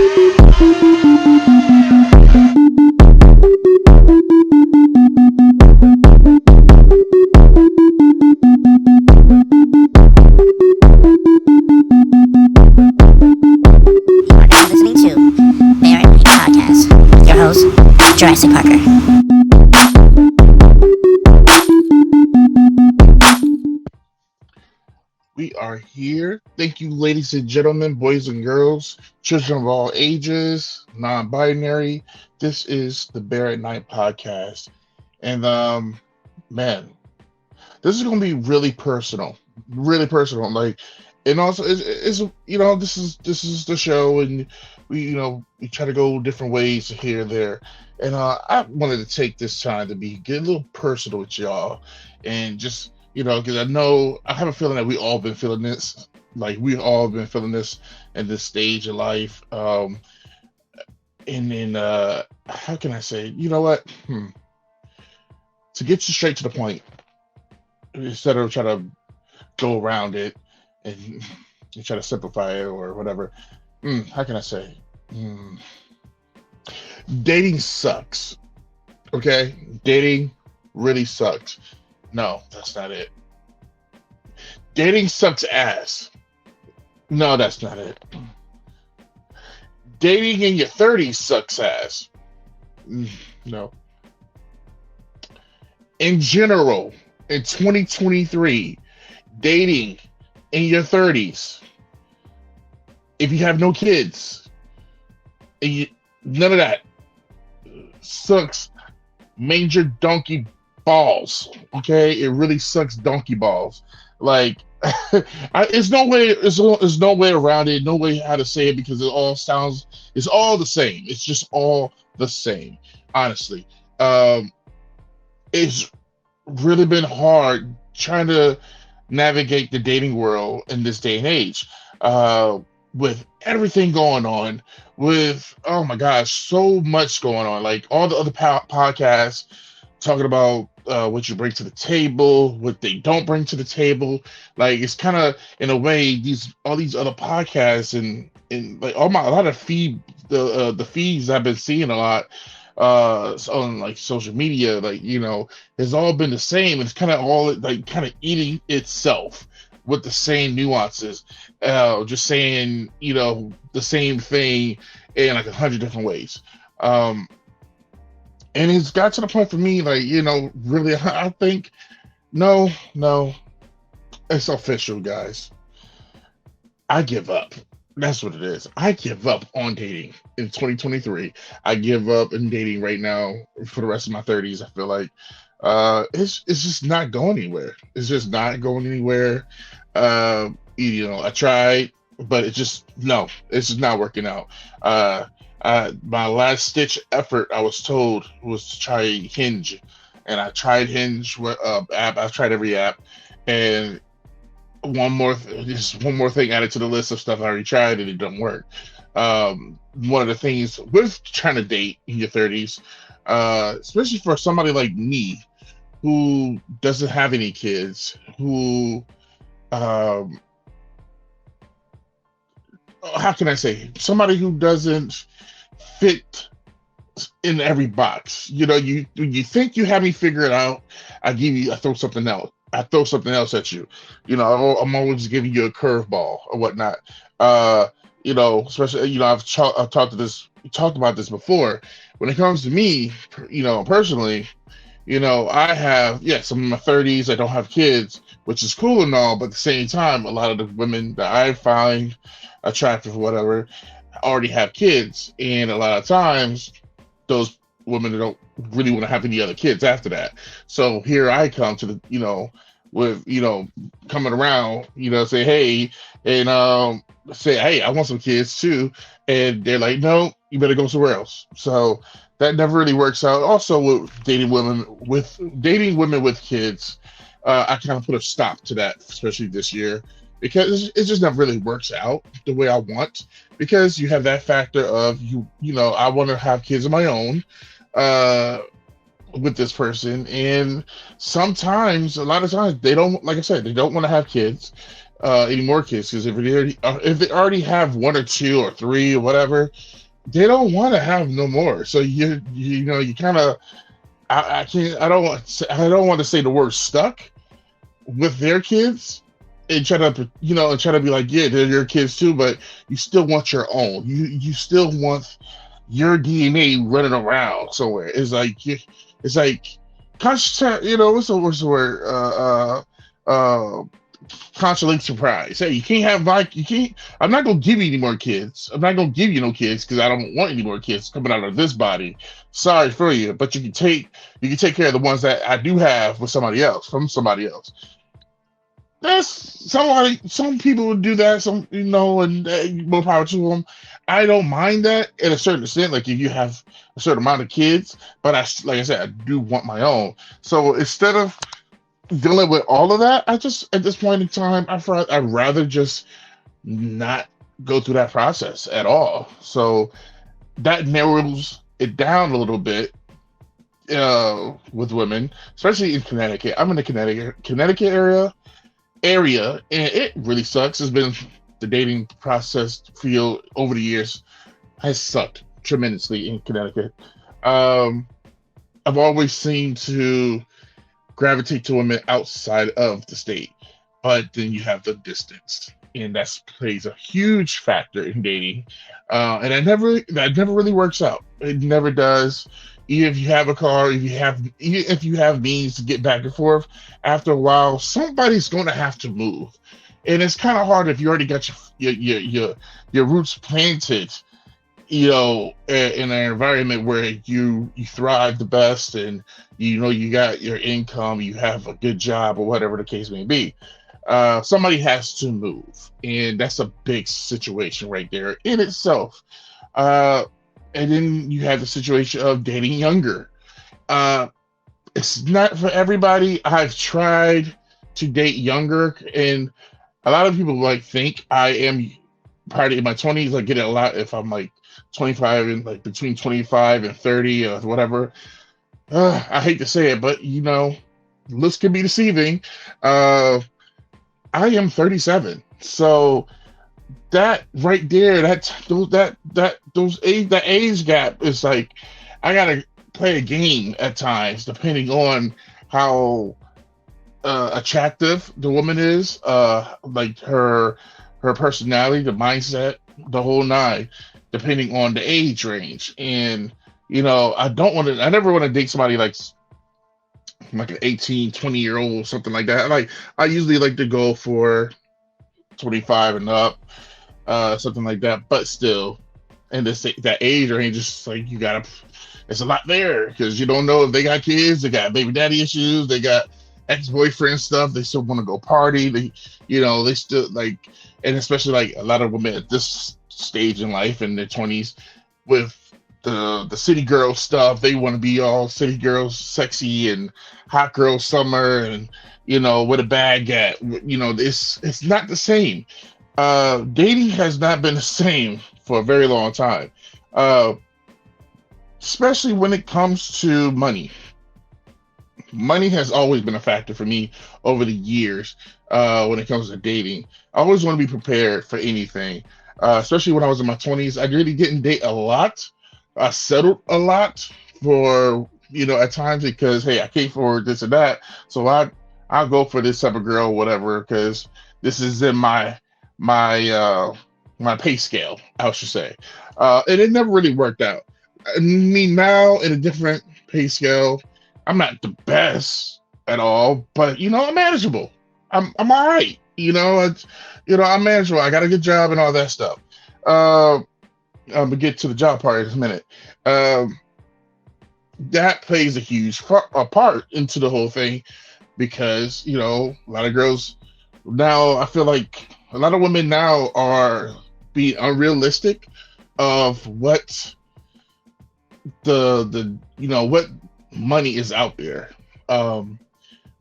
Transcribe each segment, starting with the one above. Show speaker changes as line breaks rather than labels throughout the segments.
Listening to BearatNight podcast with your host, Jurassic Parker.
We are here. Thank you, ladies and gentlemen, boys and girls, children of all ages, non-binary. This is the BearatNight podcast. And man, this is gonna be really personal. Really personal. And also it's this is the show, and we try to go different ways here and there. And I wanted to take this time to get a little personal with y'all, and just because I have a feeling that we all been feeling this. Like, we all been feeling this in this stage of life. And then how can I say? You know what? To get you straight to the point, instead of trying to go around it and try to simplify it or whatever. How can I say? Dating sucks. Okay? Dating really sucks. No, that's not it. Dating sucks ass. No, that's not it. Dating in your 30s sucks ass. No. In general, in 2023, dating in your 30s, if you have no kids, none of that, sucks major donkey balls. Okay, it really sucks donkey balls. Like, there's no way around it, no way how to say it, because it's all the same. It's just all the same, honestly. It's really been hard trying to navigate the dating world in this day and age, with everything going on, with, oh my gosh, so much going on. Like, all the other podcasts talking about what you bring to the table, what they don't bring to the table. Like, it's kind of, in a way, all these other podcasts and like a lot of the feeds I've been seeing a lot on like social media, like, has all been the same. It's kind of all like kind of eating itself with the same nuances, just saying the same thing in like 100 different ways. And it's got to the point for me, like, really, I think, no, it's official, guys. I give up. That's what it is. I give up on dating in 2023. I give up in dating right now for the rest of my 30s. I feel like it's just not going anywhere. It's just not going anywhere. I tried, but it's just not working out. My last ditch effort, I was told, was to try Hinge, and I tried Hinge app. I've tried every app, and one more thing added to the list of stuff I already tried, and it doesn't work. One of the things with trying to date in your 30s, especially for somebody like me who doesn't have any kids, who how can I say, somebody who doesn't fit in every box. You think you have me figured out, I throw something else. I throw something else at you. I'm always giving you a curveball or whatnot. Especially, I've talked about this before. When it comes to me, personally, I have, yes, I'm in my 30s. I don't have kids, which is cool and all, but at the same time, a lot of the women that I find attractive or whatever already have kids, and a lot of times those women don't really want to have any other kids after that. So here I come to the with coming around, say hey, and say, hey, I want some kids too, and they're like, no, you better go somewhere else. So that never really works out. Also, with dating women with kids, I kind of put a stop to that, especially this year, because it just never really works out the way I want, because you have that factor of I want to have kids of my own with this person, and a lot of times they don't, like I said, they don't want to have kids. any more kids, because if they already have one or two or three or whatever, they don't want to have no more. So you know you kind of I can't I don't want to say the word stuck with their kids and try to and try to be like, yeah, they're your kids too, but you still want your own. You still want your DNA running around somewhere. It's like what's the word? Uh consolate surprise. Hey, you can't have like you can't. I'm not gonna give you any more kids. I'm not gonna give you no kids because I don't want any more kids coming out of this body. Sorry for you, but you can take care of the ones that I do have with somebody else from somebody else. That's somebody. Some people would do that. Some and more power to them. I don't mind that in a certain extent. Like if you have a certain amount of kids, but like I said, I do want my own. So instead of dealing with all of that, I just at this point in time, I'd rather just not go through that process at all. So that narrows it down a little bit with women, especially in Connecticut. I'm in the Connecticut area, and it really sucks. It's been the dating process field over the years has sucked tremendously in Connecticut. I've always seemed to gravitate to women outside of the state, but then you have the distance, and that plays a huge factor in dating. And that never really works out. It never does. Even if you have a car, even if you have means to get back and forth, after a while, somebody's going to have to move, and it's kind of hard if you already got your roots planted, in an environment where you thrive the best, and you got your income, you have a good job, or whatever the case may be. Somebody has to move, and that's a big situation right there in itself. And then you have the situation of dating younger. It's not for everybody. I've tried to date younger, and a lot of people think I am probably in my 20s. I get it a lot if I'm like 25 and like between 25 and 30 or whatever. I hate to say it, but looks can be deceiving. I am 37, so that right there, that age gap is like I gotta play a game at times, depending on how attractive the woman is, like her personality, the mindset, the whole nine, depending on the age range. And I never want to date somebody like an 18, 20-year-old, something like that. Like I usually like to go for 25 and up, something like that. But still, and that age range is like it's a lot there, because you don't know if they got kids, they got baby daddy issues, they got ex-boyfriend stuff, they still want to go party, they still and especially like a lot of women at this stage in life in their 20s with the city girl stuff, they want to be all city girls, sexy and hot girl summer, and with a bag at it's not the same. Dating has not been the same for a very long time, especially when it comes to money. Money has always been a factor for me over the years. When it comes to dating, I always want to be prepared for anything, especially when I was in my 20s. I really didn't date a lot. I settled a lot for at times, because hey, I can't afford this or that, so I'll go for this type of girl, whatever, because this is in my pay scale, I should say. And it never really worked out. Me now in a different pay scale, I'm not the best at all, but I'm manageable. I'm all right. I'm manageable. I got a good job and all that stuff. I'm gonna get to the job part in a minute. That plays a huge part into the whole thing, because a lot of girls now, I feel like a lot of women now are being unrealistic of what what money is out there in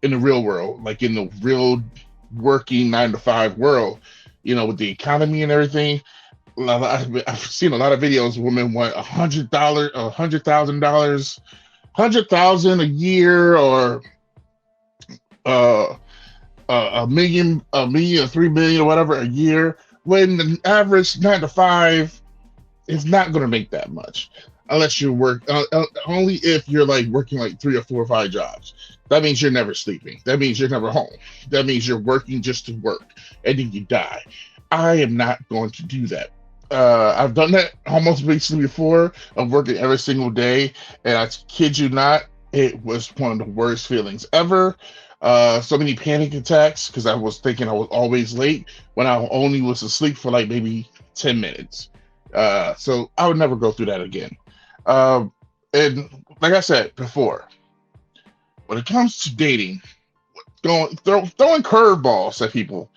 the real world, like in the real working 9-to-5 world, with the economy and everything. I've seen a lot of videos. Women want $100,000, $100,000 a year, or a million, 3 million, or whatever a year, when the average 9 to 5 is not going to make that much unless you work only if you're like working like 3 or 4 or 5 jobs. That means you're never sleeping. That means you're never home. That means you're working just to work and then you die. I am not going to do that. I've done that almost recently before. I'm working every single day, and I kid you not, it was one of the worst feelings ever. So many panic attacks because I was thinking I was always late when I only was asleep for like maybe 10 minutes. So I would never go through that again. Um, and like I said before, when it comes to dating, throwing curveballs at people,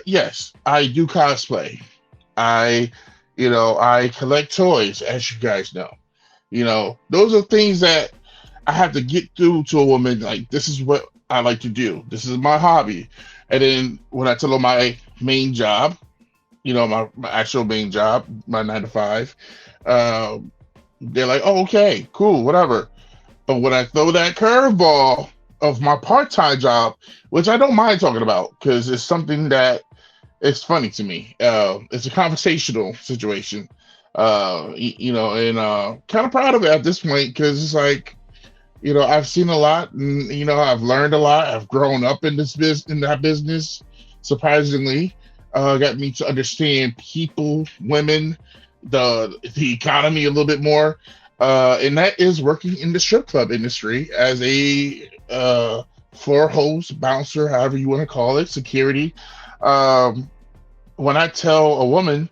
yes, I do cosplay. I, I collect toys, as you guys know. Those are things that I have to get through to a woman. Like, this is what I like to do. This is my hobby. And then when I tell them my main job, my actual main job, my 9 to 5, uh, they're like, oh, okay, cool, whatever. But when I throw that curveball of my part-time job, which I don't mind talking about because it's something that it's funny to me. It's a conversational situation, and kind of proud of it at this point because it's like, I've seen a lot, and I've learned a lot. I've grown up in that business. Surprisingly, got me to understand people, women, the economy a little bit more, and that is working in the strip club industry as a floor host, bouncer, however you want to call it, security. When I tell a woman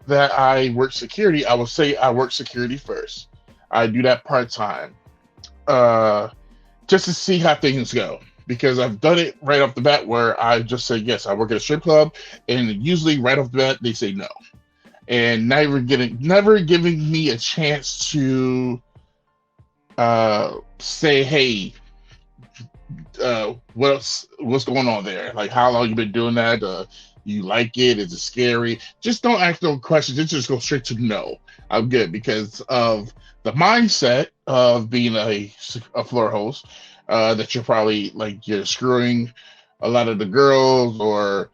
that I work security, I will say I work security first. I do that part time, just to see how things go. Because I've done it right off the bat where I just say, yes, I work at a strip club. And usually right off the bat, they say no. And never giving me a chance to say, hey, what's going on there? Like, how long you been doing that? You like it? Is it scary? Just don't ask no questions. Just go straight to no. I'm good because of the mindset of being a floor host. That you're probably like you're screwing a lot of the girls, or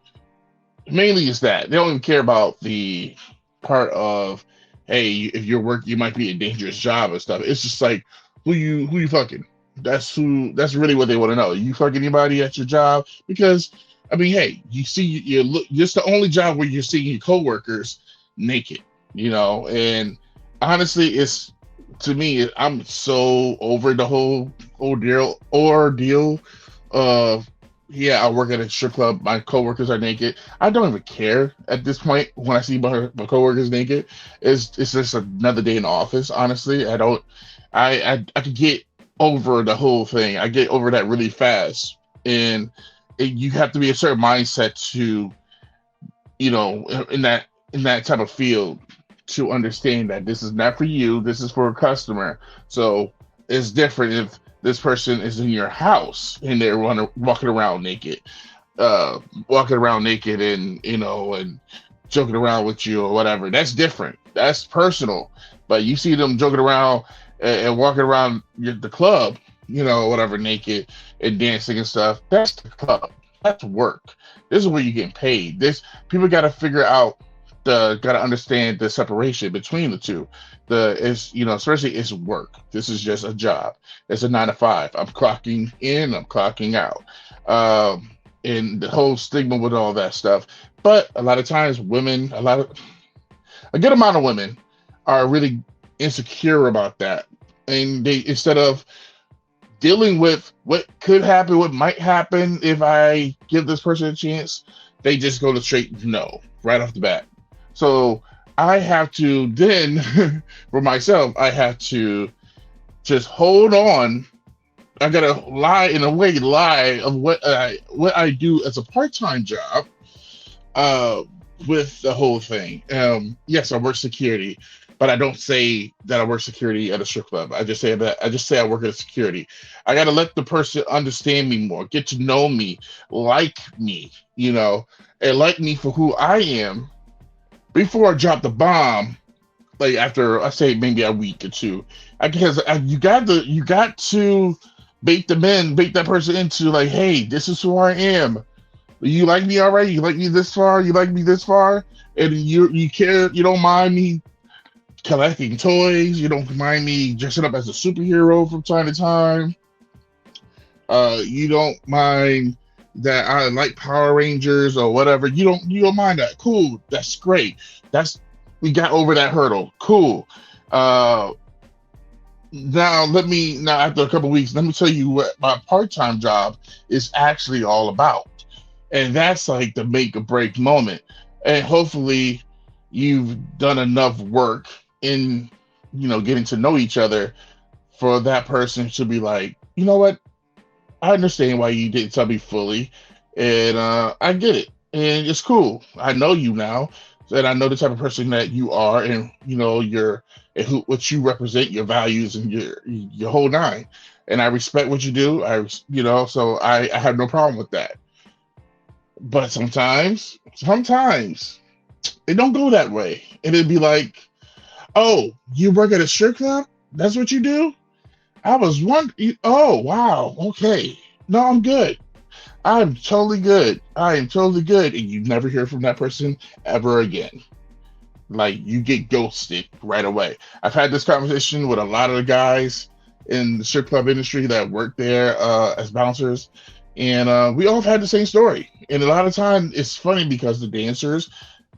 mainly it's that they don't even care about the part of, hey, if you're working, you might be a dangerous job and stuff. It's just like who you fucking. That's really what they want to know. You fuck anybody at your job? Because I mean, hey, you see, you look. Just the only job where you're seeing your coworkers naked, And honestly, it's to me, I'm so over the whole ordeal of, yeah, I work at a strip club. My coworkers are naked. I don't even care at this point when I see my coworkers naked. It's just another day in the office. Honestly, I don't. I could get over the whole thing. I get over that really fast, and you have to be a certain mindset to, in that type of field, to understand that this is not for you. This is for a customer. So it's different if this person is in your house and they're walking around naked, and and joking around with you or whatever. That's different. That's personal. But you see them joking around and walking around the club, whatever, naked and dancing and stuff. That's the club. That's work. This is where you're getting paid. People got to figure out. Got to understand the separation between the two. Especially it's work. This is just a job. It's a 9 to 5. I'm clocking in. I'm clocking out. And the whole stigma with all that stuff. But a lot of times, a good amount of women are really insecure about that, and they, instead of dealing with what could happen, what might happen if I give this person a chance, they just go to straight no right off the bat. So I have to then, for myself, I have to just hold on. I gotta lie of what I do as a part-time job, with the whole thing. Yes, I work security, but I don't say that I work security at a strip club. I just say I work at security. I gotta let the person understand me more, get to know me, like me, and like me for who I am. Before I drop the bomb, like after I say maybe a week or two, because you got to bait that person into like, hey, this is who I am. You like me all right? You like me this far? You like me this far? And you care? You don't mind me collecting toys? You don't mind me dressing up as a superhero from time to time? You don't mind that I like Power Rangers or whatever. You don't mind that. Cool. That's great. That's we got over that hurdle. Cool. Uh, now after a couple weeks, let me tell you what my part-time job is actually all about. And that's like the make or break moment. And hopefully you've done enough work in, getting to know each other for that person to be like, you know what? I understand why you didn't tell me fully, and I get it, and it's cool. I know you now, and I know the type of person that you are, and what you represent, your values, and your whole nine. And I respect what you do. So I have no problem with that. But sometimes it don't go that way, and it'd be like, oh, you work at a strip club? That's what you do? I was wondering. Oh, wow. Okay. No, I'm good. I'm totally good. I am totally good. And you never hear from that person ever again. Like, you get ghosted right away. I've had this conversation with a lot of the guys in the strip club industry that work there as bouncers. And we all have had the same story. And a lot of time it's funny because the dancers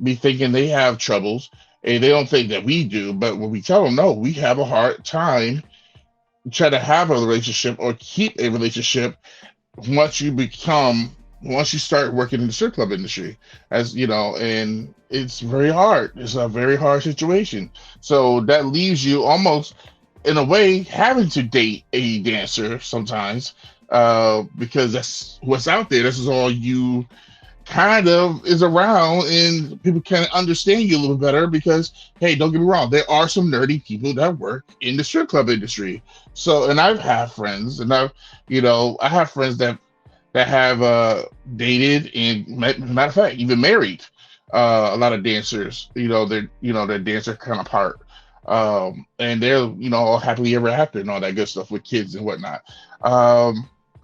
be thinking they have troubles and they don't think that we do. But when we tell them, no, we have a hard time try to have a relationship or keep a relationship once you start working in the strip club industry, as you know, and it's very hard. It's a very hard situation. So that leaves you almost in a way having to date a dancer sometimes, because that's what's out there. This is all you kind of is around, and people can understand you a little better because, hey, don't get me wrong, there are some nerdy people that work in the strip club industry. So, and I've had friends, and I have friends that have dated and matter of fact even married a lot of dancers. They're dancer kind of part, and they're all happily ever after and all that good stuff with kids and whatnot.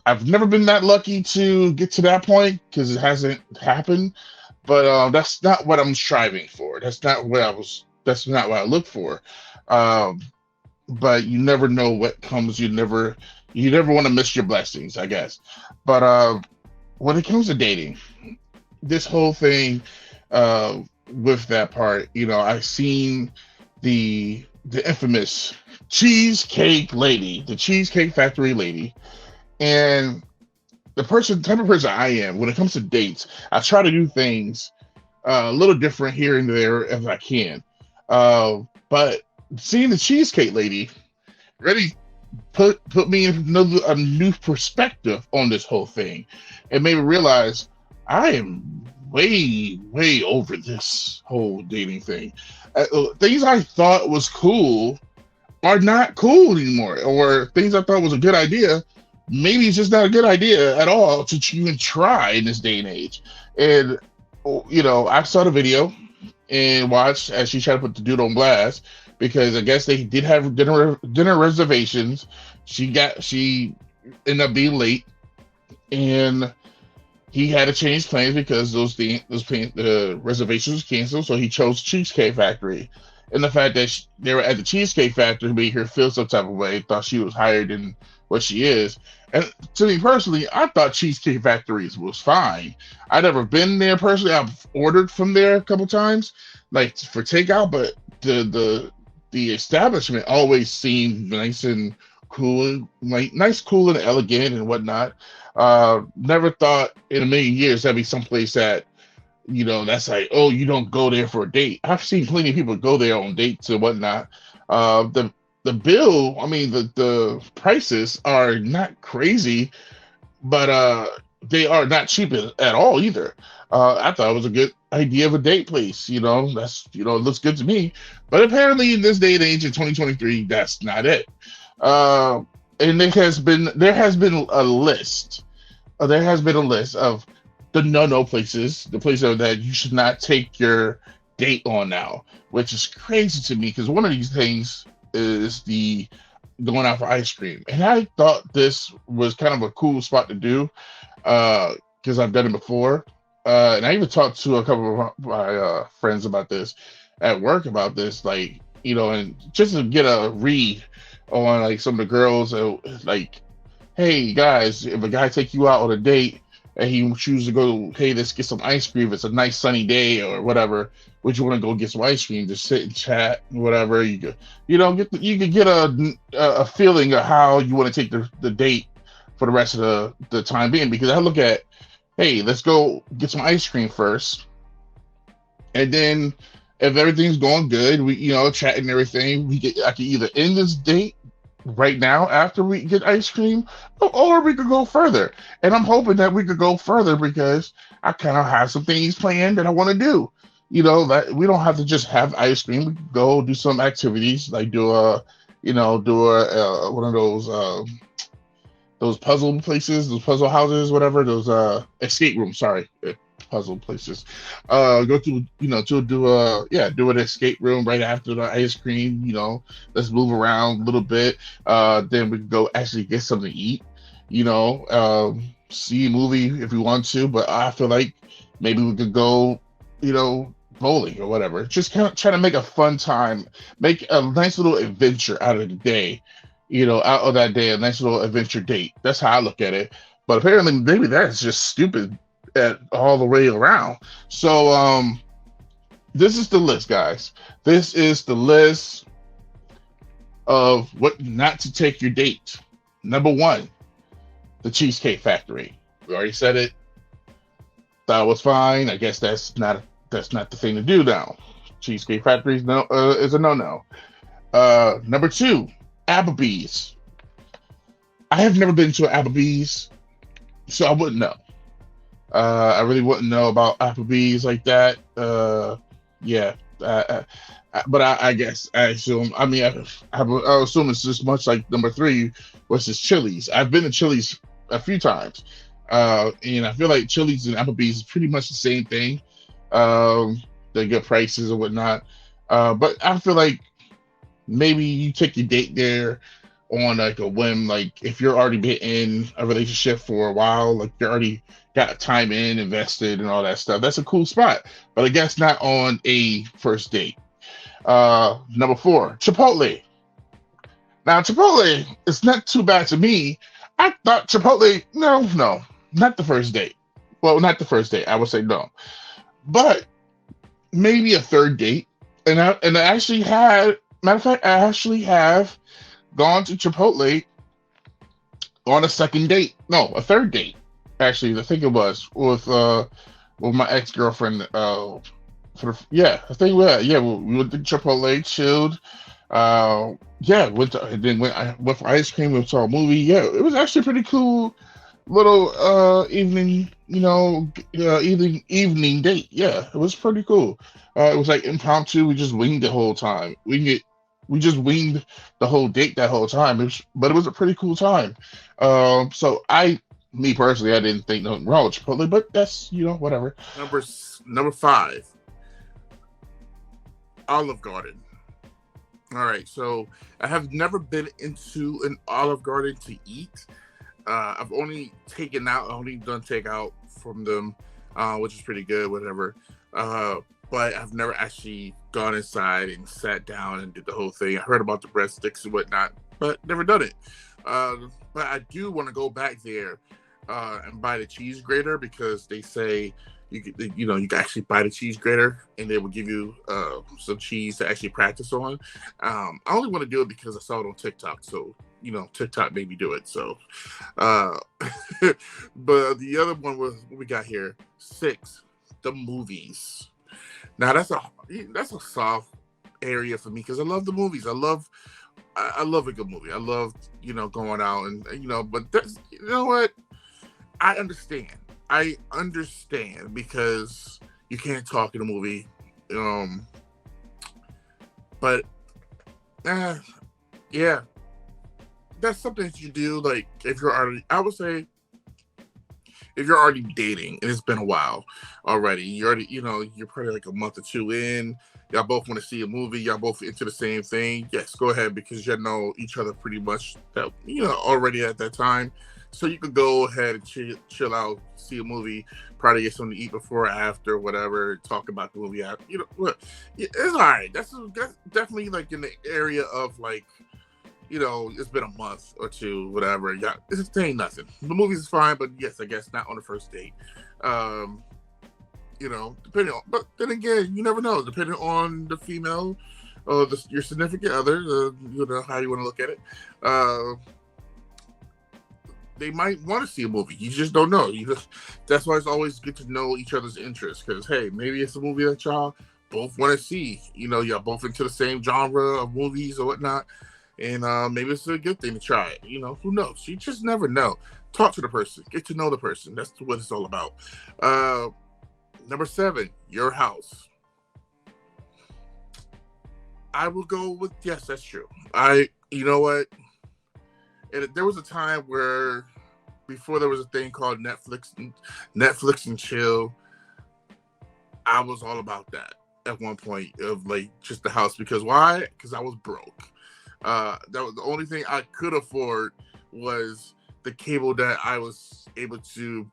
I've never been that lucky to get to that point because it hasn't happened, but that's not what I'm striving for. That's not what I look for. But you never know what comes. You never want to miss your blessings, I guess. But when it comes to dating, this whole thing with that part, I've seen the infamous Cheesecake lady, the Cheesecake Factory lady. And type of person I am, when it comes to dates, I try to do things a little different here and there if I can. But seeing the Cheesecake lady really put me in a new perspective on this whole thing, and made me realize I am way, way over this whole dating thing. Things I thought was cool are not cool anymore, or things I thought was a good idea. Maybe it's just not a good idea at all to even try in this day and age. And, I saw the video and watched as she tried to put the dude on blast because I guess they did have dinner reservations. She ended up being late and he had to change plans because the reservations was canceled. So he chose Cheesecake Factory. And the fact that they were at the Cheesecake Factory made her feel some type of way, thought she was higher than what she is. And to me personally, I thought Cheesecake Factories was fine. I've never been there personally. I've ordered from there a couple times, like for takeout, but the establishment always seemed nice and cool, cool and elegant and whatnot. Never thought in a million years that'd be someplace that, that's like, oh, you don't go there for a date. I've seen plenty of people go there on dates and whatnot. The bill, the prices are not crazy, but they are not cheap at all either. I thought it was a good idea of a date place. It looks good to me. But apparently in this day and age in 2023, that's not it. And there has been a list. There has been a list of the no places, the places that you should not take your date on now, which is crazy to me because one of these things is the going out for ice cream. And I thought this was kind of a cool spot to do because I've done it before. And I even talked to a couple of my friends about this at work about this, like, and just to get a read on like some of the girls, like, hey guys, if a guy take you out on a date and he chooses to go, hey, let's get some ice cream. It's a nice sunny day or whatever. Would you want to go get some ice cream? Just sit and chat, whatever. You could, you could get a feeling of how you want to take the date for the rest of the time being. Because I look at, hey, let's go get some ice cream first, and then if everything's going good, we chat and everything, I can either end this date right now after we get ice cream, or we could go further. And I'm hoping that we could go further because I kind of have some things planned that I want to do. That we don't have to just have ice cream. We could go do some activities, like do a one of those puzzle places, those puzzle houses, whatever, those escape rooms, sorry, puzzle places. Go to, to do an escape room right after the ice cream. Let's move around a little bit. Then we can go actually get something to eat. See a movie if we want to, but I feel like maybe we could go, bowling or whatever. Just kind of try to make a fun time, make a nice little adventure out of the day. Out of that day, a nice little adventure date. That's how I look at it. But apparently, maybe that's just stupid all the way around. So, this is the list, guys. This is the list of what not to take your date. Number 1, the Cheesecake Factory. We already said it. Thought it was fine. I guess that's not the thing to do now. Cheesecake Factory is a no-no. Number 2, Applebee's. I have never been to an Applebee's, so I wouldn't know. I really wouldn't know about Applebee's like that. Yeah, but I guess I assume. I mean, I assume it's just much like number 3, which is Chili's. I've been to Chili's a few times, and I feel like Chili's and Applebee's is pretty much the same thing. They get prices and whatnot, but I feel like maybe you take your date there on like a whim, like if you're already been in a relationship for a while, like you're already got time invested and all that stuff. That's a cool spot, but I guess not on a first date. Number 4, Chipotle. Now Chipotle is not too bad to me. I thought Chipotle, no, not the first date. Well, not the first date. I would say no, but maybe a third date. And I actually had, matter of fact, I actually have gone to Chipotle on a second date. No, a third date. Actually, I think it was with my ex-girlfriend. I think we went to Chipotle, chilled. I went for ice cream. We saw a movie. Yeah, it was actually pretty cool. Little evening, evening date. Yeah, it was pretty cool. It was like impromptu. We just winged the whole time. We just winged the whole date that whole time. But it was a pretty cool time. So me personally, I didn't think nothing wrong with Chipotle, but that's whatever.
Number 5, Olive Garden. All right, so I have never been into an Olive Garden to eat. I've only done takeout from them, which is pretty good, whatever. But I've never actually gone inside and sat down and did the whole thing. I heard about the breadsticks and whatnot, but never done it. But I do want to go back there and buy the cheese grater, because they say you can actually buy the cheese grater and they will give you some cheese to actually practice on. I only want to do it because I saw it on TikTok, so TikTok made me do it. So, but the other one was what we got here. 6, the movies. Now that's a soft area for me because I love the movies. I love a good movie. I love going out and but that's, you know what? I understand because you can't talk in a movie. But yeah, that's something that you do. Like if you're already, I would say, if you're already dating and it's been a while already, you're already, you're probably like a month or two in. Y'all both want to see a movie. Y'all both into the same thing. Yes, go ahead because you know each other pretty much that already at that time. So you could go ahead and chill out, see a movie, probably get something to eat before or after, whatever. Talk about the movie after. What? It's all right. That's definitely like in the area of like, it's been a month or two, whatever. Yeah, it ain't nothing. The movie's fine, but yes, I guess not on the first date. Depending on, but then again, you never know. Depending on the female or your significant other, how you want to look at it. They might want to see a movie. You just don't know. That's why it's always good to know each other's interests. Because hey, maybe it's a movie that y'all both want to see. Y'all both into the same genre of movies or whatnot, and maybe it's a good thing to try it. Who knows? You just never know. Talk to the person. Get to know the person. That's what it's all about. Number 7, your house. I will go with yes. That's true. You know what? There was a time where, before there was a thing called Netflix and chill, I was all about that at one point of like just the house. Because why? Because I was broke. That was the only thing I could afford was the cable that I was able to,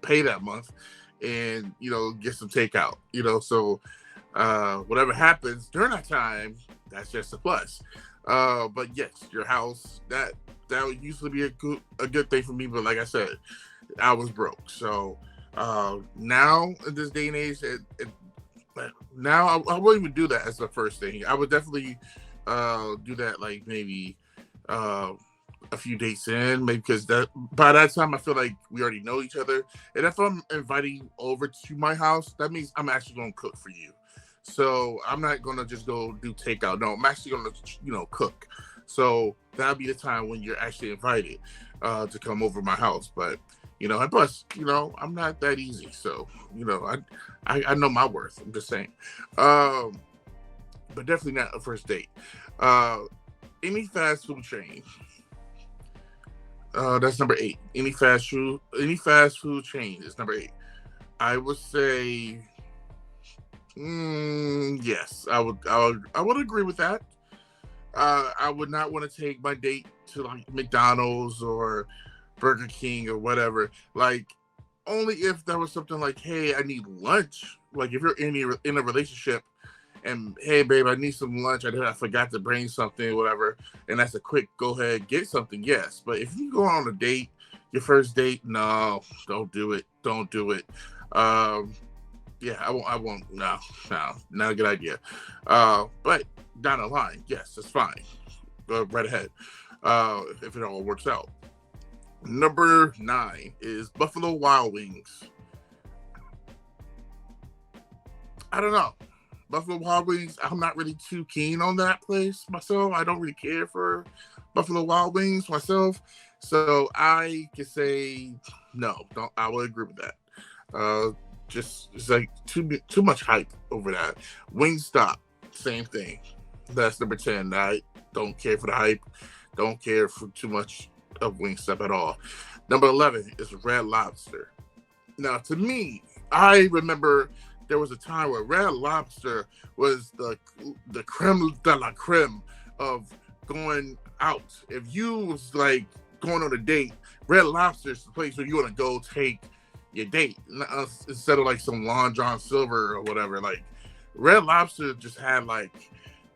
pay that month and, get some takeout, so whatever happens during that time, that's just a plus. But yes, your house, that would usually be a good thing for me. But like I said, I was broke. So now in this day and age, now I wouldn't even do that as the first thing. I would definitely do that like maybe a few dates in, maybe because by that time I feel like we already know each other. And if I'm inviting you over to my house, that means I'm actually going to cook for you. So I'm not going to just go do takeout. No, I'm actually going to, cook. So that'll be the time when you're actually invited to come over my house. But, and plus, I'm not that easy. So, I know my worth. I'm just saying. But definitely not a first date. Any fast food chain. That's number 8. Any fast food chain is number 8. I would say... yes, I would agree with that. I would not want to take my date to like McDonald's or Burger King or whatever. Like, only if there was something like, hey, I need lunch. Like, if you're in a relationship and hey, babe, I need some lunch. I forgot to bring something, whatever. And that's a quick go ahead, get something. Yes, but if you go on a date, your first date, no, don't do it. Don't do it. Yeah, I won't. No, not a good idea. But down the line, yes, that's fine. Go right ahead. If it all works out. Number 9 is Buffalo Wild Wings. I don't know. Buffalo Wild Wings, I'm not really too keen on that place myself. I don't really care for Buffalo Wild Wings myself. So I can say no. I would agree with that. Just it's like too much hype over that. Wingstop, same thing. That's number 10. I don't care for the hype. Don't care for too much of Wingstop at all. Number 11 is Red Lobster. Now, to me, I remember there was a time where Red Lobster was the creme de la creme of going out. If you was like going on a date, Red Lobster is the place where you want to go take your date instead of like some Long John Silver or whatever. Like, Red Lobster just had like,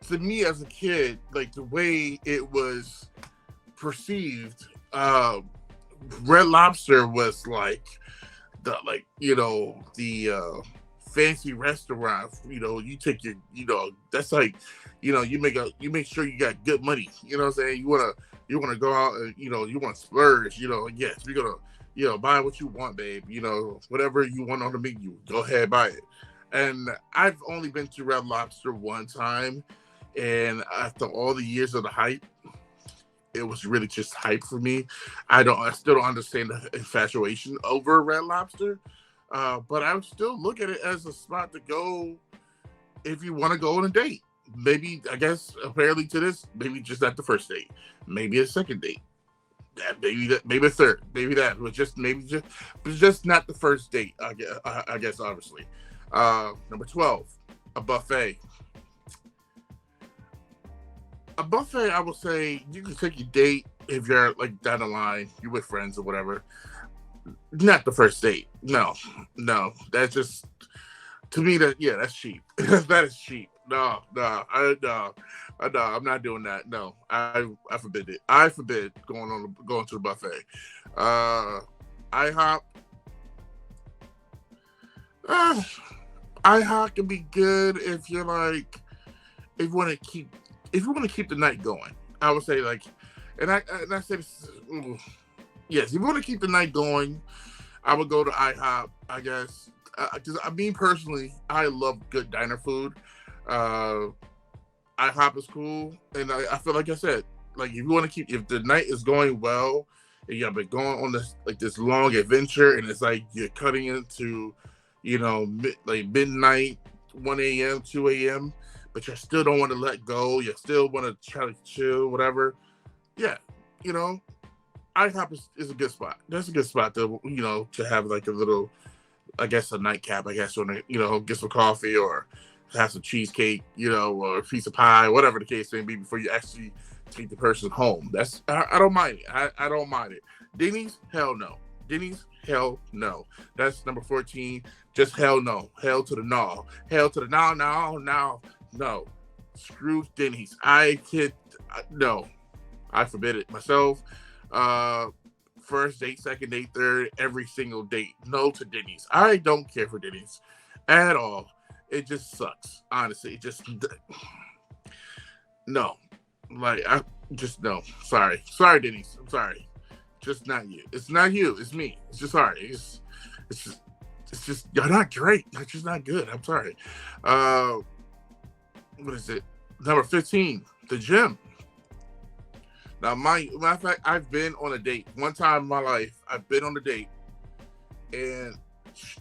to me as a kid, like the way it was perceived, Red Lobster was like the fancy restaurant. You take your, that's like, you make sure you got good money. You know what I'm saying? You wanna go out and you want to splurge. Yes, we're gonna buy what you want, babe. Whatever you want on the menu, go ahead, buy it. And I've only been to Red Lobster one time, and after all the years of the hype, it was really just hype for me. I still don't understand the infatuation over Red Lobster, but I would still look at it as a spot to go if you want to go on a date. Maybe, I guess, apparently to this, maybe just at the first date, maybe a second date. maybe a third, maybe that, but just not the first date. I guess obviously. Number 12, a buffet. A buffet, I would say you can take your date if you're like down the line, you're with friends or whatever. Not the first date. No, no, that's just to me that's cheap. That is cheap. No, I'm not doing that. No, I forbid it. I forbid going to the buffet. IHOP. Uh, IHOP can be good if you're like if you want to keep the night going. I would say like, and I say this. Yes, if you want to keep the night going, I would go to IHOP, I guess. Because I mean, personally, I love good diner food. IHOP is cool, and I feel like I said, like if you want to if the night is going well, and you've been going on this long adventure, and it's like you're cutting into, midnight, 1 a.m., 2 a.m., but you still don't want to let go. You still want to try to chill, whatever. Yeah, IHOP is a good spot. That's a good spot to have like a little, I guess, a nightcap. I guess when get some coffee or have some cheesecake, or a piece of pie, whatever the case may be, before you actually take the person home. I don't mind it. I don't mind it. Denny's, hell no. Denny's, hell no. That's number 14. Just hell no. Hell to the no. Hell to the no. Screw Denny's. No. I forbid it myself. First date, second date, third, every single date. No to Denny's. I don't care for Denny's at all. It just sucks. Honestly, no. Like, I just, no. Sorry, Denny's. I'm sorry. Just not you. It's not you. It's me. It's just sorry. It's just you're not great. You're just not good. I'm sorry. What is it? Number 15, the gym. Now, matter of fact, I've been on a date. One time in my life, I've been on a date, and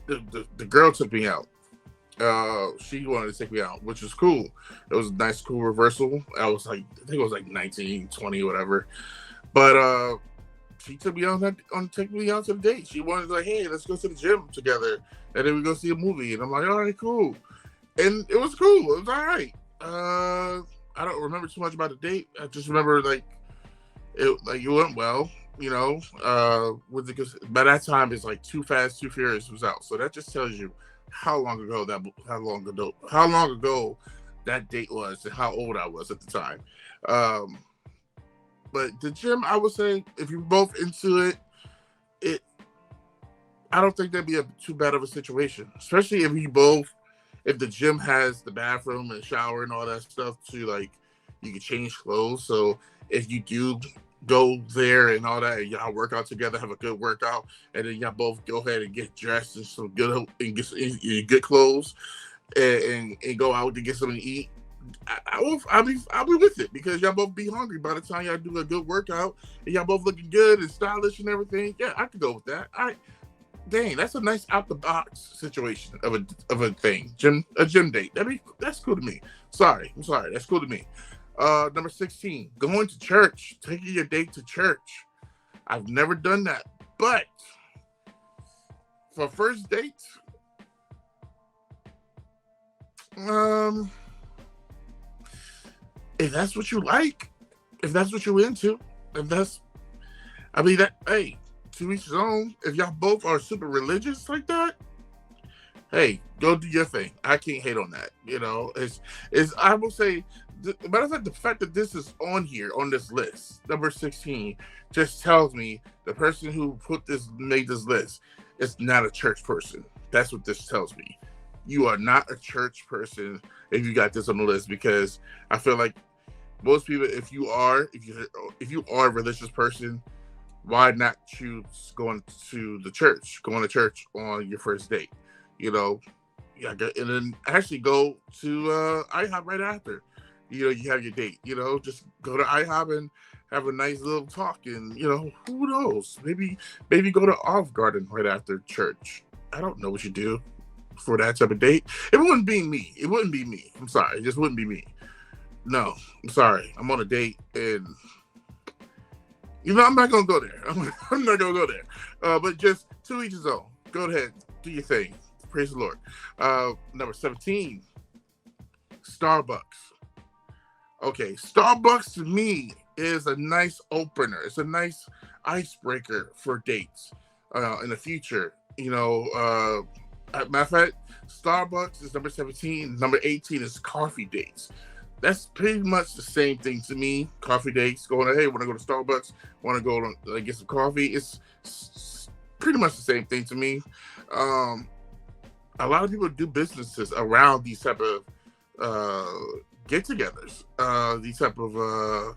the girl took me out. She wanted to take me out, which was cool. It was a nice, cool reversal. I think it was like 19, 20, whatever. But she took me out to the date. She wanted like, hey, let's go to the gym together, and then we go see a movie. And I'm like, all right, cool. And it was cool. It was all right. I don't remember too much about the date. I just remember it went well. By that time it's like Too Fast, Too Furious was out. So that just tells you how long ago that date was and how old I was at the time. But the gym, I would say, if you're both into it, I don't think that'd be too bad of a situation, especially if the gym has the bathroom and shower and all that stuff too, like you can change clothes. So if you do go there and all that, and y'all work out together, have a good workout, and then y'all both go ahead and get dressed in some good and get some good clothes, and go out to get something to eat. I'll be with it, because y'all both be hungry by the time y'all do a good workout, and y'all both looking good and stylish and everything. Yeah, I could go with that. Dang, that's a nice out the box situation of a thing. A gym date. That's cool to me. I'm sorry. That's cool to me. Number 16, going to church, taking your date to church. I've never done that, but for first dates, if that's what you like, if that's what you're into, hey, to each his own. If y'all both are super religious like that, hey, go do your thing. I can't hate on that. I will say, matter of fact, the fact that this is on here, on this list, number 16, just tells me the person who made this list is not a church person. That's what this tells me. You are not a church person if you got this on the list, because I feel like most people, if you are a religious person, why not choose going to church on your first date? And then actually go to IHOP right after. You have your date. Just go to IHOP and have a nice little talk, and who knows? Maybe go to Olive Garden right after church. I don't know what you do for that type of date. It wouldn't be me. I'm sorry, it just wouldn't be me. No, I'm sorry. I'm on a date, and You know, I'm not gonna go there. I'm not gonna go there. But just to each his own. Go ahead, do your thing. Praise the Lord. Number 17, Starbucks. Okay, Starbucks to me is a nice opener. It's a nice icebreaker for dates in the future. You know, matter of fact, Starbucks is number 17. Number 18 is coffee dates. That's pretty much the same thing to me. Coffee dates, going, hey, want to go to Starbucks, want to go to get some coffee. It's pretty much the same thing to me. A lot of people do businesses around these type of get-togethers. These type of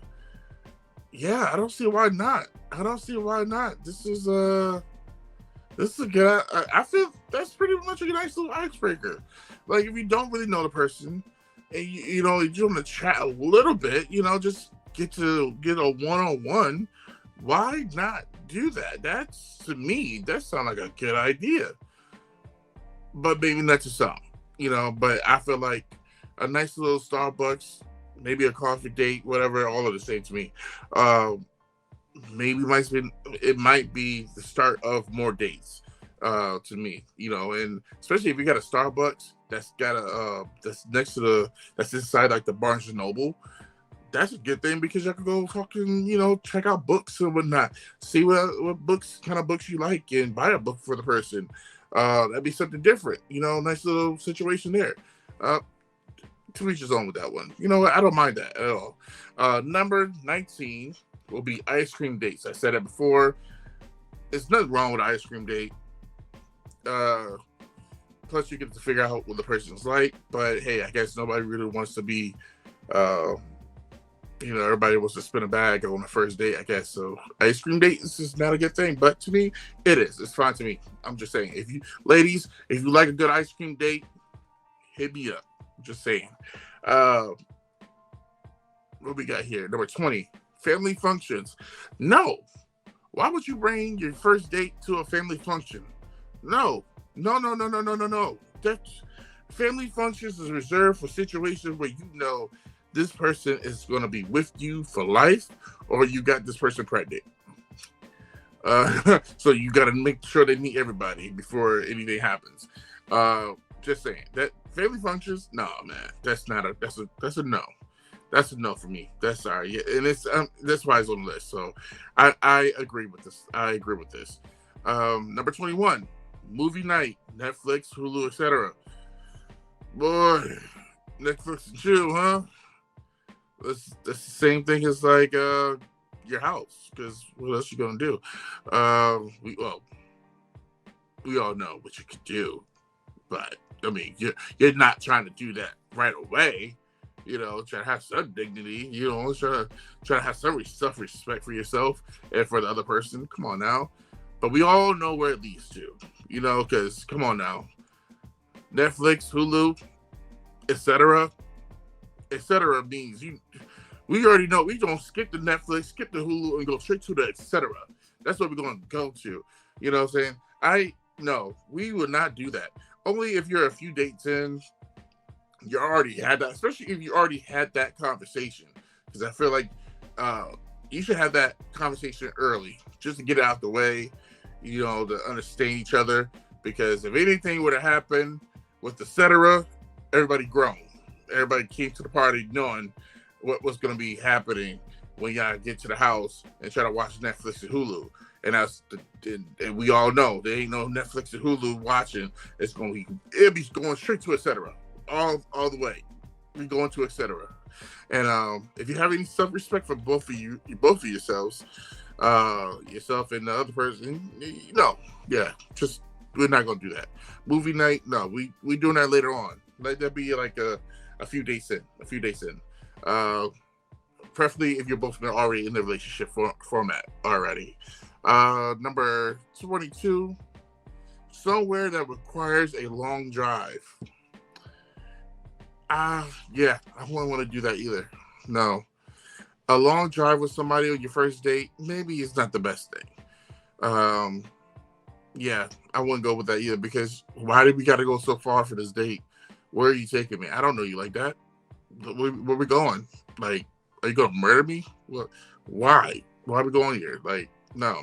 I don't see why not. I don't see why not. This is a good. I feel that's pretty much a nice little icebreaker. Like if you don't really know the person, and you know you want to chat a little bit, you know, just get a one-on-one. Why not do that? That's, to me, that sounds like a good idea. But maybe not to some, you know. But I feel like a nice little Starbucks, maybe a coffee date, whatever, all of the same to me. Maybe it might be the start of more dates to me, you know. And especially if you got a Starbucks that's got that's next to that's inside like the Barnes and Noble. That's a good thing because you can go fucking, you know, check out books and whatnot, see what kind of books you like, and buy a book for the person. That'd be something different, you know. Nice little situation there. To each his own with that one. You know what? I don't mind that at all. Number 19 will be ice cream dates. I said it before. There's nothing wrong with an ice cream date. Plus, you get to figure out what the person's like. But hey, I guess nobody really wants to be. You know, everybody wants to spin a bag on the first date, I guess. So ice cream date is just not a good thing. But to me, it is. It's fine to me. I'm just saying. If you like a good ice cream date, hit me up. Just saying. What we got here? Number 20, family functions. No. Why would you bring your first date to a family function? No. That family functions is reserved for situations where you know this person is going to be with you for life, or you got this person pregnant. So you got to make sure they meet everybody before anything happens. Just saying that family functions. No, man, that's a no. That's a no for me. That's sorry. Yeah, and it's that's why it's on the list. So I agree with this. Number 21, movie night, Netflix, Hulu, etc. Boy, Netflix and chill, huh? That's the same thing as like your house, because what else you gonna do? We all know what you could do, but I mean you're not trying to do that right away. You know, try to have some dignity. You know, try to have some self-respect for yourself and for the other person. Come on now, but we all know where it leads to. You know, because come on now, Netflix, Hulu, etc. means we already know we gonna skip the Netflix, skip the Hulu, and go straight to the etc. That's what we're gonna go to. You know what I'm saying? No, we would not do that. Only if you're a few dates in, you already had that, especially if you already had that conversation. Because I feel like you should have that conversation early, just to get it out the way, you know, to understand each other. Because if anything would have happened with the etc., everybody grown. Everybody came to the party knowing what was going to be happening when y'all get to the house and try to watch Netflix and Hulu. And and we all know there ain't no Netflix and Hulu watching. It'll be going straight to etc. All the way. We going to etc. And if you have any self-respect for both of yourselves, yourself and the other person, just we're not gonna do that. Movie night, no, we doing that later on. Let that be like a few days in. Preferably if you're both already in the relationship format already. Number 22, somewhere that requires a long drive. I wouldn't want to do that either. No. A long drive with somebody on your first date, maybe it's not the best thing. I wouldn't go with that either, because why did we got to go so far for this date? Where are you taking me? I don't know you like that. Where we going? Like, are you going to murder me? What? Why? Why are we going here? Like, no.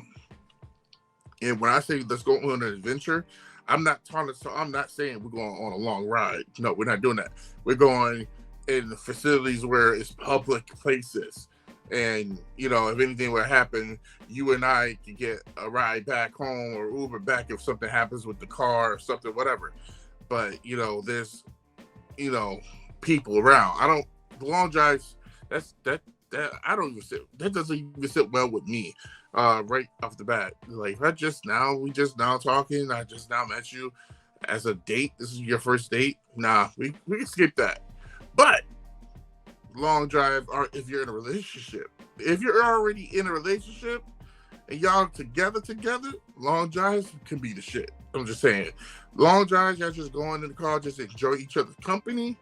And when I say let's go on an adventure, I'm not talking. So I'm not saying we're going on a long ride. No, we're not doing that. We're going in the facilities where it's public places, and if anything would happen, you and I could get a ride back home or Uber back if something happens with the car or something, whatever. But there's people around. I don't long drives. That I don't even sit. That doesn't even sit well with me. Right off the bat, like we just now talking. I just now met you as a date. This is your first date. Nah, we can skip that. But long drive, or if you're in a relationship, if you're already in a relationship and y'all together, long drives can be the shit. I'm just saying, long drives, y'all just going in the car, just enjoy each other's company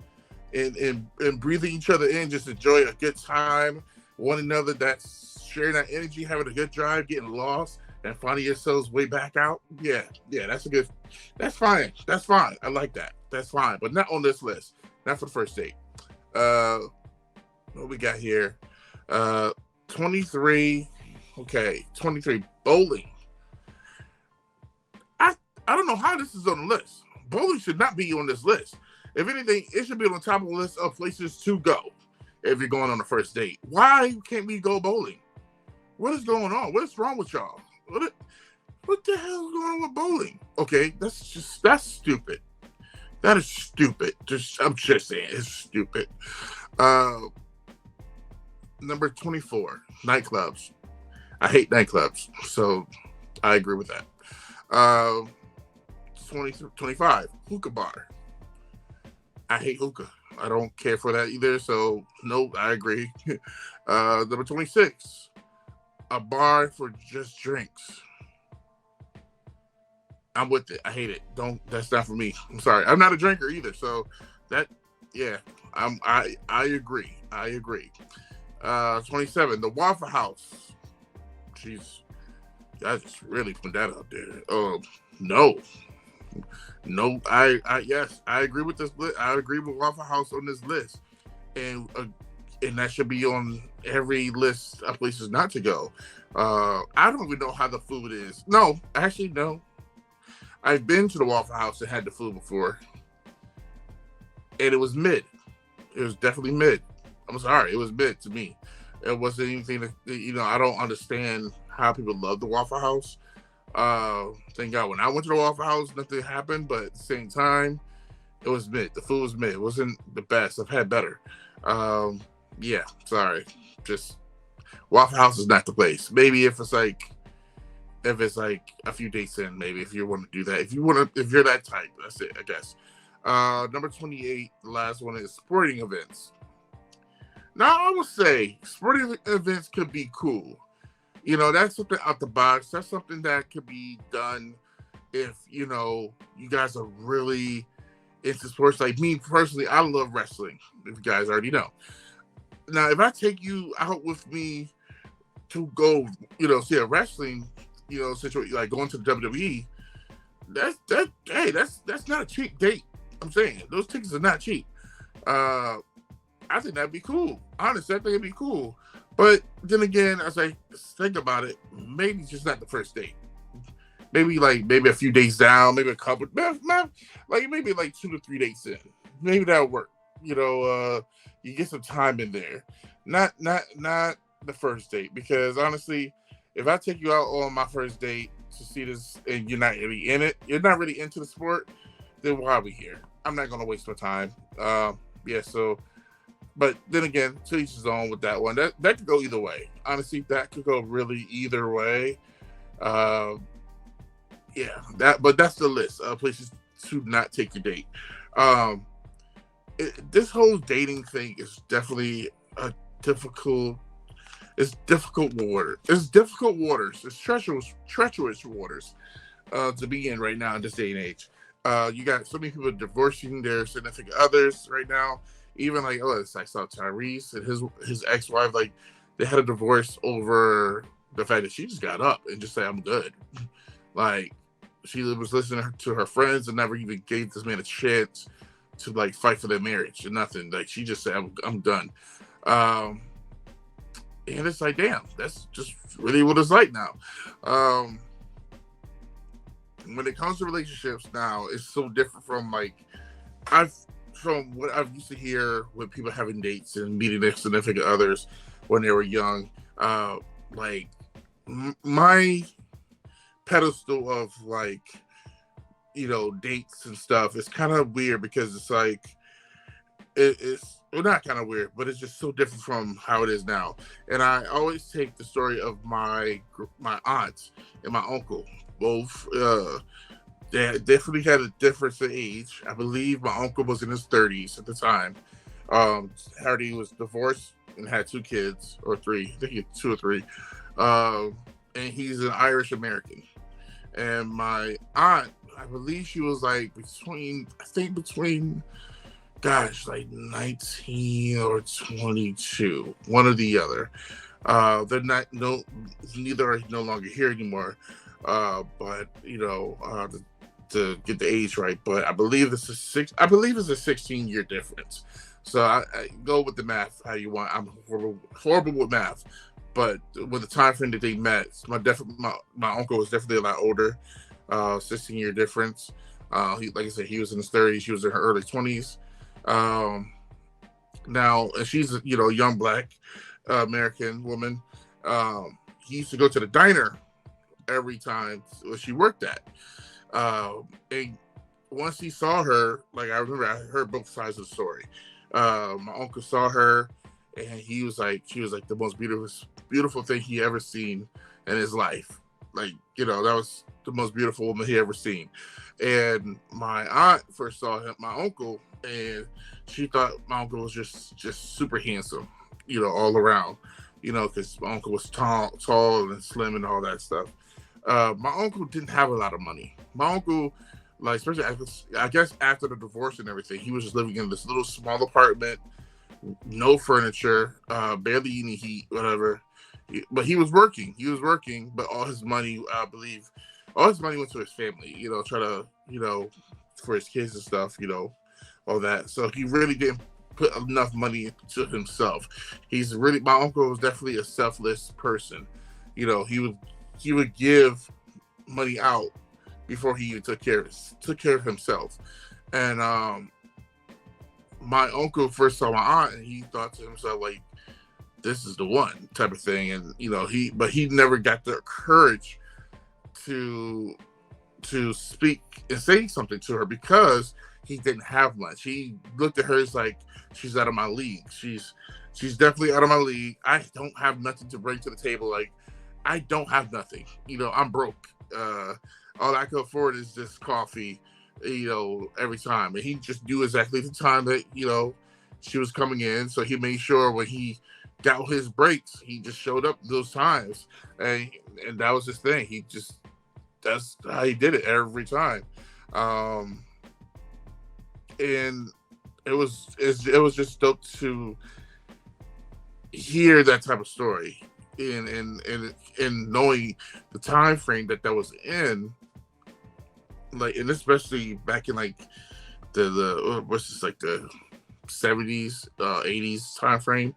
and breathing each other in, just enjoy a good time, one another, that's sharing that energy, having a good drive, getting lost, and finding yourselves way back out. Yeah, that's fine. I like that. That's fine, but not on this list. Not for the first date. What we got here? 23. Okay, 23. Bowling. I don't know how this is on the list. Bowling should not be on this list. If anything, it should be on the top of the list of places to go if you're going on a first date. Why can't we go bowling? What is going on? What's wrong with y'all? What the hell is going on with bowling? Okay, that's stupid. That is stupid. I'm just saying, it's stupid. Number 24, nightclubs. I hate nightclubs, so I agree with that. 25, hookah bar. I hate hookah. I don't care for that either, so no, I agree. Number 26, a bar for just drinks. I'm with it. I hate it. That's not for me. I'm sorry. I'm not a drinker either, so I agree. 27, the Waffle House. Jeez, I just really put that out there. No, yes, I agree with this. I agree with Waffle House on this list, and that should be on every list of places not to go. I don't even know how the food is. No, actually, no. I've been to the Waffle House and had the food before, and it was mid. It was definitely mid. I'm sorry, it was mid to me. It wasn't anything that, I don't understand how people love the Waffle House. Thank God when I went to the Waffle House, nothing happened, but at the same time, it was mid. The food was mid. It wasn't the best. I've had better. Sorry. Just Waffle House is not the place. Maybe if it's like a few dates in, maybe if you want to do that. If you're that type, that's it, I guess. Number 28, the last one is sporting events. Now, I would say sporting events could be cool. That's something out the box. That's something that could be done if, you guys are really into sports. Like me personally, I love wrestling, if you guys already know. Now, if I take you out with me to go, see a wrestling, situation, like going to the WWE, that's not a cheap date. I'm saying those tickets are not cheap. I think that'd be cool. Honestly, I think it'd be cool. But then again, as I think about it, maybe it's just not the first date. Maybe a few days down, maybe a couple, maybe 2 to 3 dates in. Maybe that'll work. You get some time in there. Not the first date, because honestly, if I take you out on my first date to see this and you're not really in it, you're not really into the sport, then why are we here? I'm not gonna waste my time. But then again, to each his own with that one. That could go either way. Honestly, that could go really either way. But that's the list of places to not take your date. This whole dating thing is definitely difficult. It's difficult water. It's difficult waters. It's treacherous waters to be in right now in this day and age. You got so many people divorcing their significant others right now. Even I saw Tyrese and his ex-wife, they had a divorce over the fact that she just got up and just said, "I'm good." She was listening to her friends and never even gave this man a chance to fight for their marriage and nothing. She just said, "I'm done." And it's like, damn, that's just really what it's like now. When it comes to relationships now, it's so different from like from what I've used to hear with people having dates and meeting their significant others when they were young. Like my pedestal of like, you know, dates and stuff is kind of weird because it's like it's well, not kind of weird, but it's just so different from how it is now. And I always take the story of my aunt and my uncle. Both they definitely had a difference in age. I believe my uncle was in his 30s at the time. Hardy was divorced and had 2 kids or 3. I think he had 2 or 3. And he's an Irish American. And my aunt, I believe she was like between like 19 or 22, one or the other. They're not neither are no longer here anymore. But you know, to get the age right, but I believe it's a 16-year difference. So I go with the math how you want. I'm horrible with math, but with the time frame that they met, my uncle was definitely a lot older. 16-year difference. Like I said, he was in his 30s. She was in her early 20s. Now, and she's a young black American woman. He used to go to the diner every time she worked at. And once he saw her, like I remember, I heard both sides of the story. My uncle saw her, and she was like the most beautiful thing he ever seen in his life. Like, that was the most beautiful woman he ever seen. And my aunt first saw my uncle, and she thought my uncle was just super handsome, all around, because my uncle was tall and slim and all that stuff. My uncle didn't have a lot of money. My uncle, like, especially I guess after the divorce and everything, he was just living in this little small apartment, no furniture, barely any heat, whatever. But he was working. But all his money, I believe, went to his family. Try to, for his kids and stuff. All that. So he really didn't put enough money to himself. My uncle was definitely a selfless person. He would give money out before he even took care of himself. And my uncle first saw my aunt, and he thought to himself, like, this is the one type of thing. And he never got the courage to speak and say something to her because he didn't have much. He looked at her as like, she's out of my league. She's definitely out of my league. I don't have nothing to bring to the table. Like, I don't have nothing. I'm broke. All I can afford is this coffee, every time. And he just knew exactly the time that, she was coming in. So he made sure when he got his breaks, he just showed up those times. And that was his thing. That's how he did it every time. And it was just dope to hear that type of story and knowing the time frame that was in, like, and especially back in like the what's this, like the 70s 80s time frame,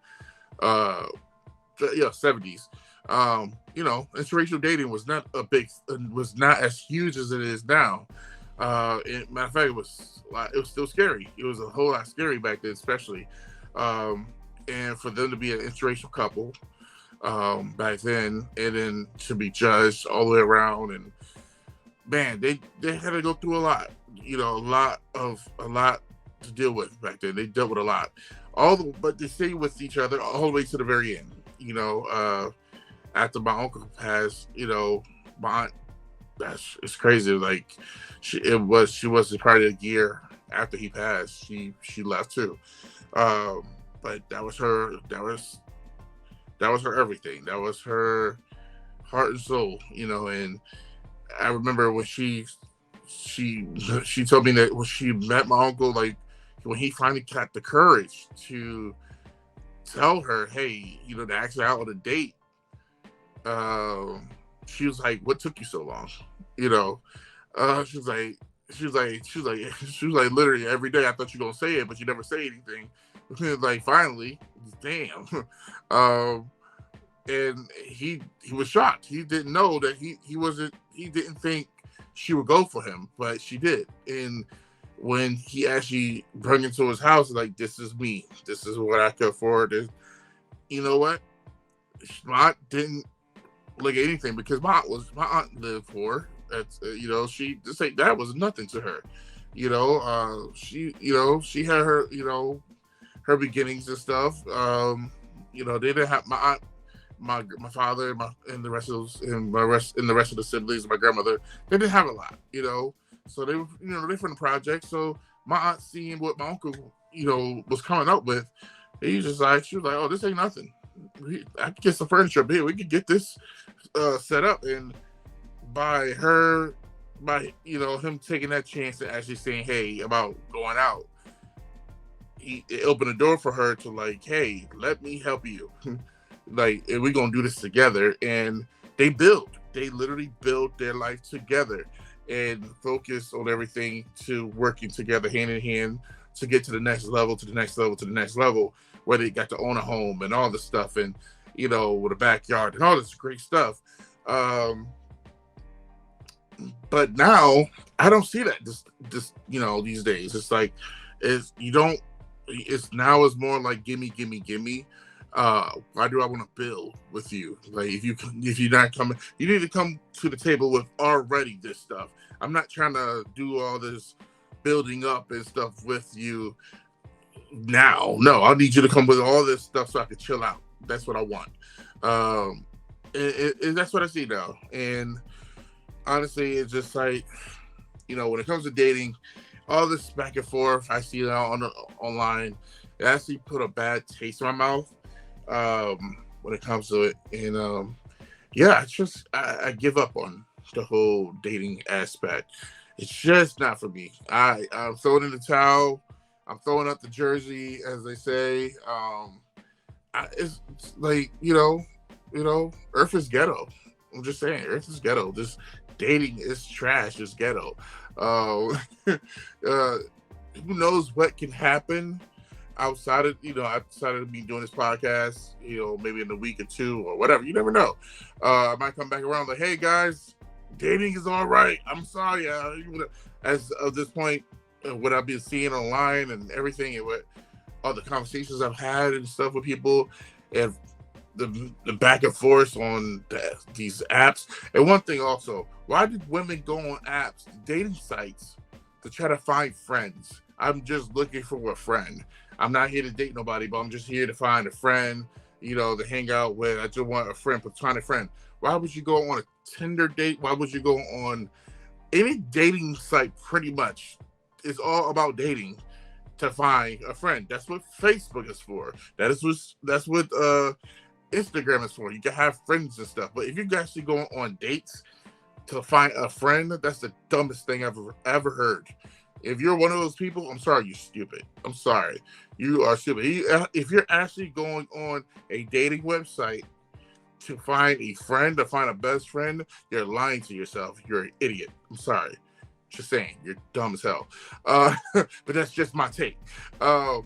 70s. Interracial dating was not as huge as it is now. Matter of fact, it was still scary. It was a whole lot scary back then, especially. And for them to be an interracial couple back then, and then to be judged all the way around, and man, they had to go through a lot. A lot to deal with back then. They dealt with a lot. But they stayed with each other all the way to the very end. After my uncle passed, my aunt, it's crazy. Like, she was probably a year after he passed. She left too. But that was her everything. That was her heart and soul. And I remember when she told me that when she met my uncle, like, when he finally got the courage to tell her, hey, to ask her out on a date, she was like, what took you so long? She was like, literally every day I thought you were gonna say it, but you never say anything. Like, finally, damn. and he was shocked. He didn't know that he didn't think she would go for him, but she did. And when he actually brought into his house, like, this is me. This is what I could afford. You know what? My aunt didn't look at anything because my aunt lived for her. That's she just like that was nothing to her. She had her her beginnings and stuff. They didn't have my aunt, my father, and the rest of the siblings, my grandmother. They didn't have a lot, So they were they're from the project. So my aunt seeing what my uncle was coming up with, she was like, oh, this ain't nothing. I could get some furniture up here. We could get this set up, and by him taking that chance and actually saying, hey, about going out, it opened the door for her to like, hey, let me help you. Like, and we're gonna do this together. And they literally build their life together and focus on everything to working together hand in hand to get to the next level, where they got to own a home and all this stuff, and with a backyard and all this great stuff. But now I don't see that this these days. It's like it's more like gimme. Why do I want to build with you? Like, if you're not coming, you need to come to the table with already this stuff. I'm not trying to do all this building up and stuff with you now. No, I need you to come with all this stuff so I can chill out. That's what I want. That's what I see now. And honestly, it's just like, when it comes to dating, all this back and forth I see now online, it actually put a bad taste in my mouth when it comes to it. And I give up on the whole dating aspect. It's just not for me. I'm throwing in the towel. I'm throwing up the jersey, as they say. It's like, Earth is ghetto. I'm just saying, Earth is ghetto. This dating is trash. It's ghetto. Who knows what can happen outside of me doing this podcast, maybe in a week or two or whatever. You never know. I might come back around like, hey guys, dating is all right. I'm sorry. As of this point, what I've been seeing online and everything, and what all the conversations I've had and stuff with people, and the back and forth on these apps. And one thing also, why did women go on apps, dating sites, to try to find friends? I'm just looking for a friend. I'm not here to date nobody, but I'm just here to find a friend, to hang out with. I just want a friend, platonic friend. Why would you go on a Tinder date? Why would you go on any dating site? Pretty much, it's all about dating to find a friend. That's what Facebook is for. That's what Instagram is for. You can have friends and stuff. But if you're actually going on dates to find a friend, that's the dumbest thing I've ever heard. If you're one of those people, I'm sorry, you're stupid. I'm sorry. You are stupid. If you're actually going on a dating website to find a friend, to find a best friend, you're lying to yourself. You're an idiot. I'm sorry. Just saying. You're dumb as hell. But that's just my take. But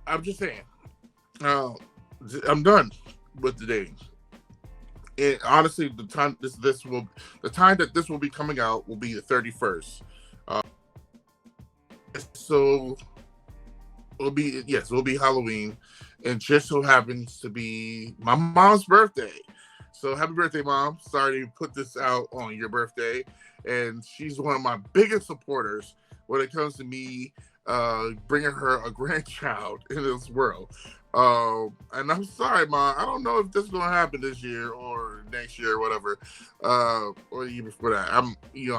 I'm just saying. I'm done with the dating. And honestly, the time that this will be coming out will be the 31st. So it'll be Halloween, and just so happens to be my mom's birthday. So happy birthday, Mom. Sorry to put this out on your birthday. And she's one of my biggest supporters when it comes to me bringing her a grandchild in this world. And I'm sorry, Mom. I don't know if this is going to happen this year or next year or whatever, or even before that. I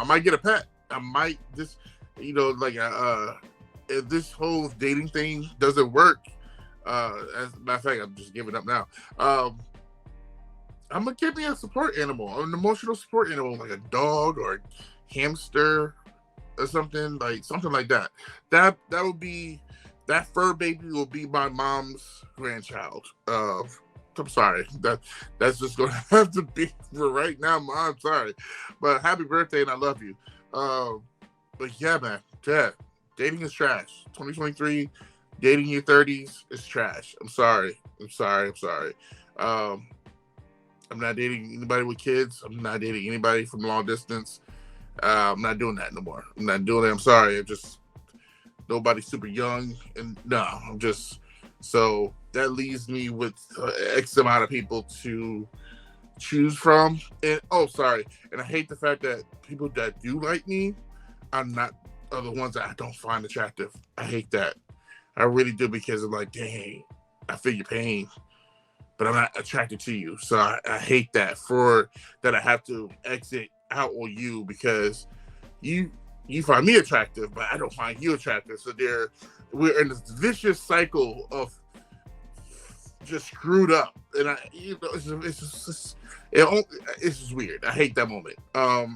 might get a pet. I might just, if this whole dating thing doesn't work, as a matter of fact, I'm just giving up now. I'm gonna give me a support animal, an emotional support animal, like a dog or a hamster or something like that. That would be, that fur baby will be my mom's grandchild. I'm sorry, that's just gonna have to be for right now, Mom. I'm sorry, but happy birthday and I love you. But yeah, man, dating is trash. 2023, dating in your 30s is trash. I'm sorry. Um, I'm not dating anybody with kids. I'm not dating anybody from long distance. I'm not doing that no more. I'm not doing it. I'm sorry. I'm just nobody super young, and no, I'm just so that leaves me with X amount of people to choose from. And and I hate the fact that people that do like me are the ones that I don't find attractive. I hate that. I really do, because I'm like, dang, I feel your pain, but I'm not attracted to you. So I hate that I have to exit out on you because you find me attractive, but I don't find you attractive. So we're in this vicious cycle of just screwed up, and it's just weird. I hate that moment. Let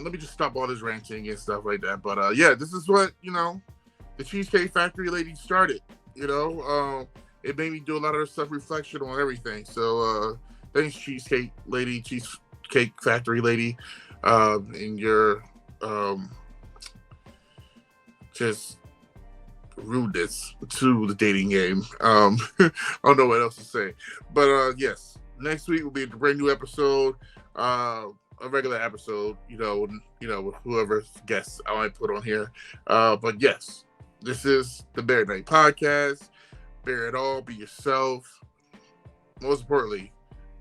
me just stop all this ranting and stuff like that. But this is what the Cheesecake Factory lady started. It made me do a lot of self-reflection on everything. So thanks, Cheesecake Factory lady, and your just rudeness to the dating game. I don't know what else to say, but yes, next week will be a brand new episode, a regular episode. With whoever guests I might put on here. But yes, this is the BearatNight podcast. Bear it all, be yourself. Most importantly,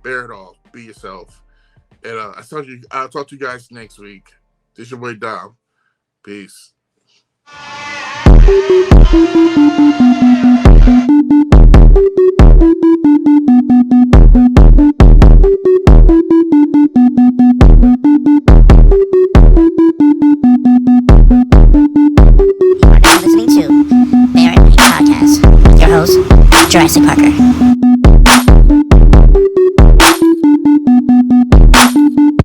bear it all, be yourself. And I'll talk to you guys next week. This is your boy Dom. Peace.
You are now listening to BearatNight Podcast with your host, Jurassic Parker.